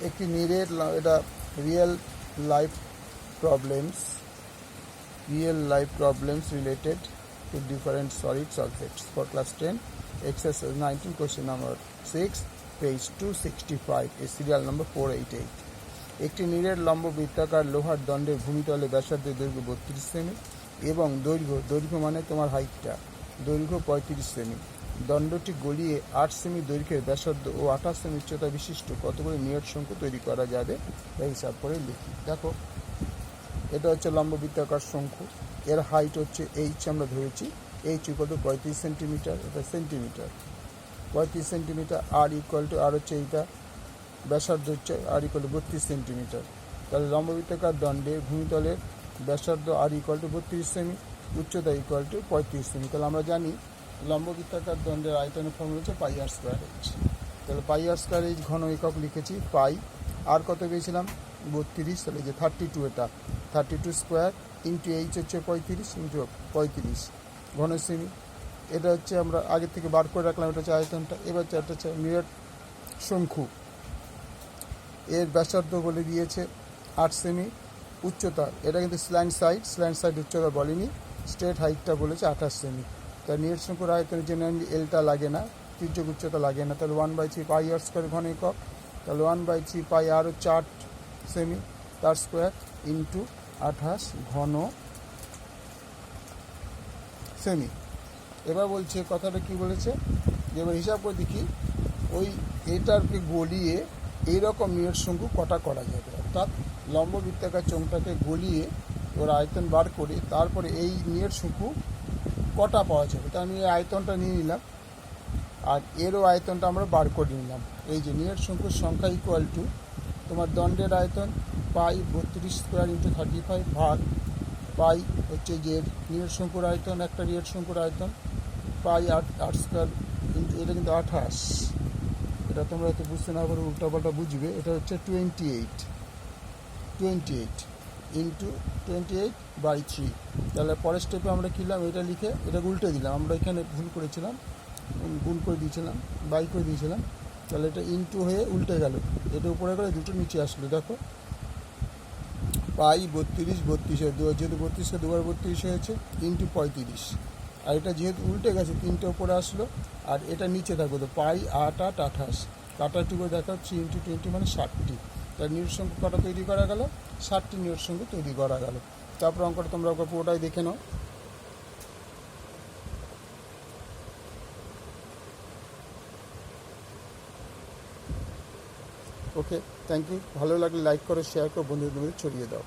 একটি নিরেট এটা real life problems related to different solid solvents for class 10 exercise 19 question number 6 page 265 is serial number 488 একটি নিরেট লম্ব বৃত্তাকার লোহার দণ্ডের ভূমিতলে ব্যাসার্ধের দৈর্ঘ্য 32 সেমি এবং দৈর্ঘ্য মানে তোমার হাইটটা দৈর্ঘ্য 35 সেমি দণ্ডটি গলিয়ে 8 সেমি দৈর্ঘ্যের ব্যাসার্ধ ও 28 সেমি উচ্চতা বিশিষ্ট কতগুলি নিরেট শঙ্কু তৈরি করা যাবে এই হিসাব করে লিখি। দেখো এটা হচ্ছে লম্ব বৃত্তাকার শঙ্কু, এর হাইট হচ্ছে এইচ আমরা ধরেছি, এইচ ইকুয়াল টু 35 সেন্টিমিটার, এটা সেন্টিমিটার 35 সেন্টিমিটার, আর ইকুয়াল টু আর হচ্ছে এইটা ব্যাসার্ধ হচ্ছে আর ইকুয়াল টু 32 সেন্টিমিটার। তাহলে লম্ব বৃত্তাকার দণ্ডে ভূমিতলের ব্যাসার্ধ আর ইকুয়াল টু 32 সেমি, উচ্চতা ইকুয়াল টু 35 সেমি। তাহলে আমরা জানি লম্ব বৃত্তাকার দণ্ডের আয়তনের ফর্মুলা হচ্ছে পাই আর স্কোয়ার এইচ। তাহলে পাই আর স্কোয়ার এইচ ঘন একক লিখেছি পাই, আর কত পেয়েছিলাম 32, তাহলে যে 32, এটা 32 স্কোয়ার ইন্টু এইচ হচ্ছে 35 ইন্টু 35 ঘন সেমি। এটা হচ্ছে আমরা আগে থেকে বার করে রাখলাম, এটা হচ্ছে আয়তনটা। এবার হচ্ছে একটা হচ্ছে নিরেট শঙ্কু, এর ব্যাসার্ধ বলে দিয়েছে 8 সেমি, উচ্চতা এটা কিন্তু স্ল্যান্ট সাইড উচ্চতা বলেনি, স্ট্রেট হাইটটা বলেছে 28 সেমি। তাই নিরেট শঙ্কুর আয়তনের জন্য এলটা লাগে না, তির্যক উচ্চতা লাগে না, তাহলে 1/3 পাই আর স্কোয়ার ঘন একক। তাহলে 1/3 পাই আর হচ্ছে 8 সেমি তার স্কোয়ার ইন্টু 28 ঘন সেমি। এবার বলছে কথাটা কি বলেছে, যে এবার হিসাব করে দেখি ওই এটাকে গলিয়ে এইরকম নিরেট শঙ্কু কটা করা যাবে, অর্থাৎ লম্ব বৃত্তাকার চোঙটাকে গলিয়ে ওর আয়তন বার করে তারপরে এই নিরেট শঙ্কু কটা পাওয়া যাবে। তা আমি এই আয়তনটা নিয়ে নিলাম আর এরও আয়তনটা আমরা বার করে নিলাম। এই যে নিরেট শঙ্কুর সংখ্যা ইকুয়াল টু তোমার দণ্ডের আয়তন পাই 32 স্কোয়ার ইন্টু 35 ভাগ পাই হচ্ছে যে নিরেট শঙ্কুর আয়তন, একটা নিরেট শঙ্কুর আয়তন পাই 8 স্কোয়ার ইন্টু এটা কিন্তু 28, এটা তোমরা হয়তো বুঝতে না পারো, উল্টাপাল্টা বুঝবে, এটা হচ্ছে 28 ইন্টু 28/3। তাহলে পরের স্টেপে আমরা কিনলাম এটা লিখে এটা উল্টে দিলাম, আমরা এখানে ভুল করেছিলাম, গুণ করে দিয়েছিলাম, বাই করে দিয়েছিলাম, তাহলে এটা ইন্টু হয়ে উল্টে গেল, এটা উপরে করে দুটো নিচে আসলো। দেখো পাই 32 যেহেতু 32কে দুবার 32 হয়েছে ইন্টু 35, আর এটা যেহেতু উল্টে গেছে 3টে উপরে আসলো আর এটা নিচে থাকবে, তো পাই 8 8 28 কাটাটি করে দেখা 3 ইন্টু 20 মানে 60টি। তাই নিরেট শঙ্কু কটা তৈরি করা গেল, 60টি নিরেট শঙ্কু তৈরি করা গেল। তারপর অঙ্কটা তোমরা পুরোটাই দেখে নাও। ওকে, থ্যাংক ইউ। ভালো লাগলে লাইক করো, শেয়ার করো, বন্ধুদের মধ্যে ছড়িয়ে দাও।